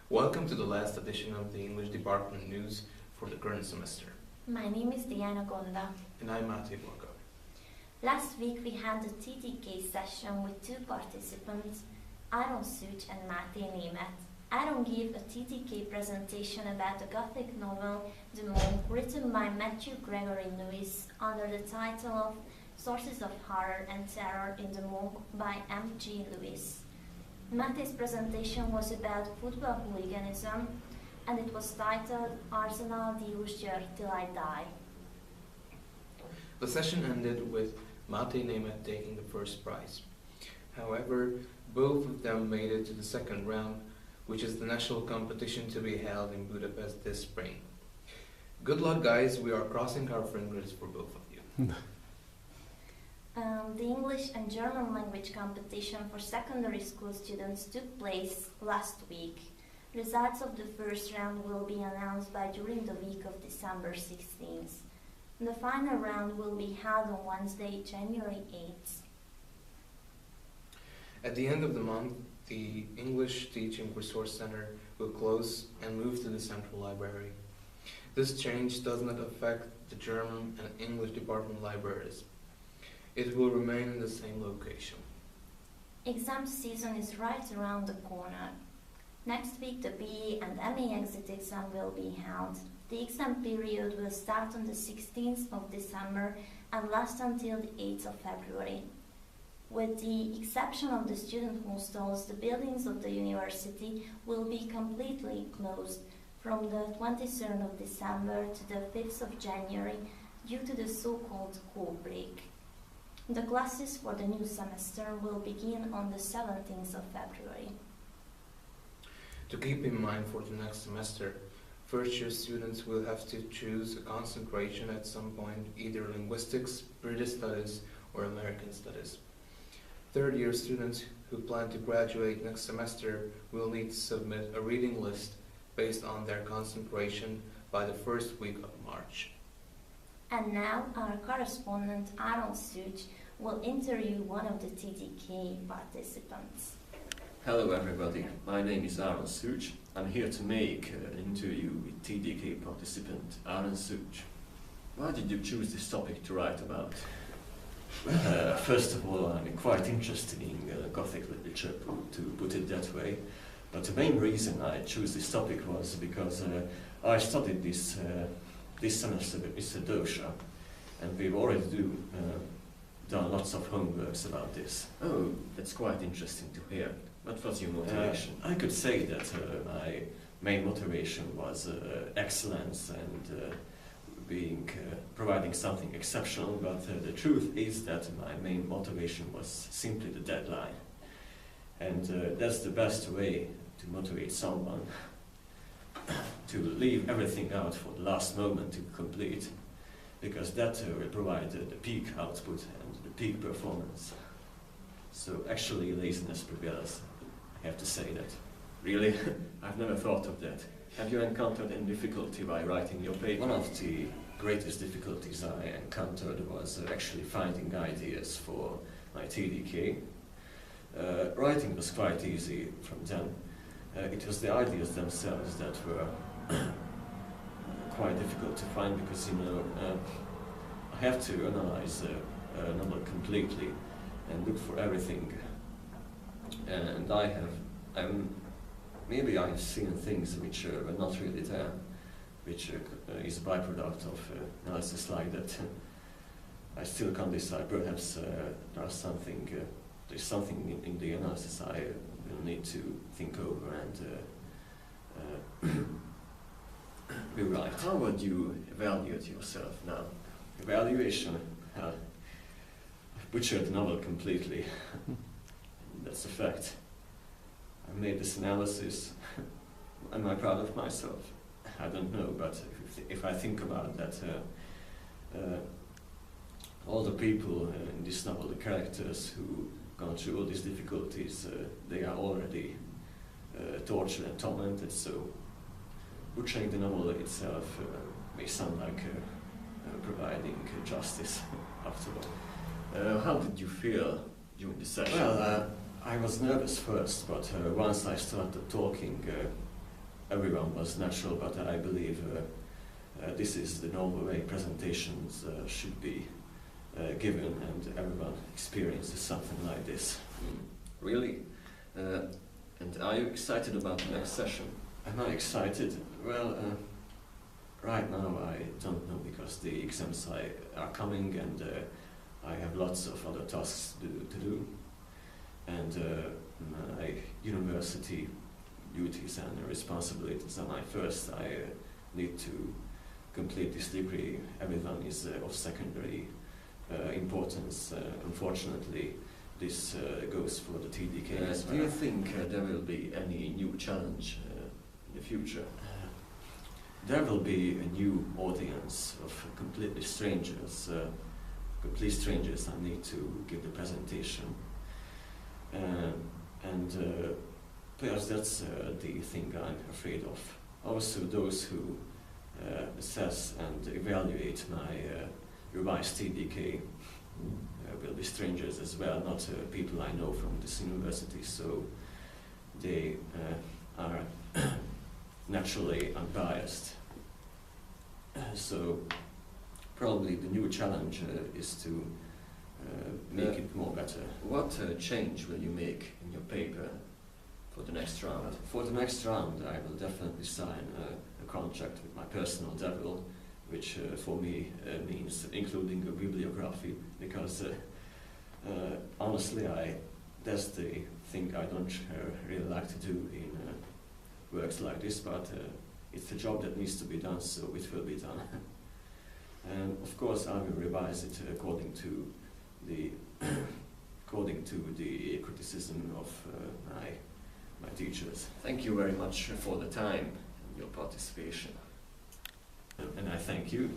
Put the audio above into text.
Welcome to the last edition of the English Department News for the current semester. My name is Diana Gonda. And I'm Mate Blanco. Last week we had a TDK session with two participants, Aaron Such and Mate Német. Aaron gave a TDK presentation about the Gothic novel The Monk, written by Matthew Gregory Lewis under the title of Sources of Horror and Terror in The Monk by M.G. Lewis. Mate's presentation was about football hooliganism, and it was titled Arsenal Díjus Győr Till I Die. The session ended with Mate Német taking the first prize. However, both of them made it to the second round, which is the national competition to be held in Budapest this spring. Good luck, guys. We are crossing our fingers for both of you. The English and German language competition for secondary school students took place last week. Results of the first round will be announced by during the week of December 16th. The final round will be held on Wednesday, January 8th. At the end of the month, the English Teaching Resource Center will close and move to the Central Library. This change does not affect the German and English department libraries. It will remain in the same location. Exam season is right around the corner. Next week the BE and MA exit exam will be held. The exam period will start on the 16th of December and last until the 8th of February. With the exception of the student hostels, the buildings of the university will be completely closed from the 23rd of December to the 5th of January due to the so-called cold break. The classes for the new semester will begin on the 17th of February. To keep in mind for the next semester, first-year students will have to choose a concentration at some point, either linguistics, British studies, or American studies. Third-year students who plan to graduate next semester will need to submit a reading list based on their concentration by the first week of March. And now our correspondent Aaron Such will interview one of the TDK participants. Hello everybody, my name is Aaron Such. I'm here to make an interview with TDK participant Aaron Such. Why did you choose this topic to write about? First of all, I'm quite interested in Gothic literature, to put it that way. But the main reason I chose this topic was because I studied this semester with Mr. Dosha, and we've already done lots of homeworks about this. Oh, that's quite interesting to hear. What was your motivation? I could say that my main motivation was excellence and providing something exceptional, but the truth is that my main motivation was simply the deadline. And that's the best way to motivate someone, to leave everything out for the last moment to complete, because that will provide the peak output and the peak performance. So actually laziness prevails, I have to say that. Really? I've never thought of that. Have you encountered any difficulty by writing your paper? One of the greatest difficulties I encountered was actually finding ideas for my TDK. Writing was quite easy from them. It was the ideas themselves that were quite difficult to find, because I have to analyze a novel completely and look for everything. And maybe I've seen things which were not really there, which is a byproduct of analysis like that. I still can't decide. Perhaps there's something in the analysis I will need to think over and rewrite. How would you evaluate yourself now? Evaluation? I've butchered the novel completely. That's a fact. I made this analysis. Am I proud of myself? I don't know, but if I think about that, all the people in this novel, the characters who gone through all these difficulties, they are already tortured and tormented, so butchering the novel itself may sound like providing justice after all. How did you feel during the session? Well, I was nervous first, but once I started talking, everyone was natural, but I believe this is the normal way presentations should be given, and everyone experiences something like this. Really? And are you excited about the next session? Am I excited? Well, right now I don't know, because the exams are coming, and I have lots of other tasks to do, and my university duties and responsibilities are my first. I need to complete this degree. Everyone is of secondary importance. Unfortunately, this goes for the TDK as well. Do you think there will be any new challenge in the future? There will be a new audience of completely strangers. I need to give the presentation, and perhaps that's the thing I'm afraid of. Also, those who assess and evaluate my revised TDK will be strangers as well, not people I know from this university, so they are naturally unbiased. So probably the new challenge is to make it more better. What change will you make in your paper for the next round? For the next round, I will definitely sign a contract with my personal devil, which for me means including a bibliography, because honestly, that's the thing I don't really like to do in works like this, but it's a job that needs to be done, so it will be done. And of course, I will revise it according to the criticism of my teachers. Thank you very much for the time and your participation. And I thank you.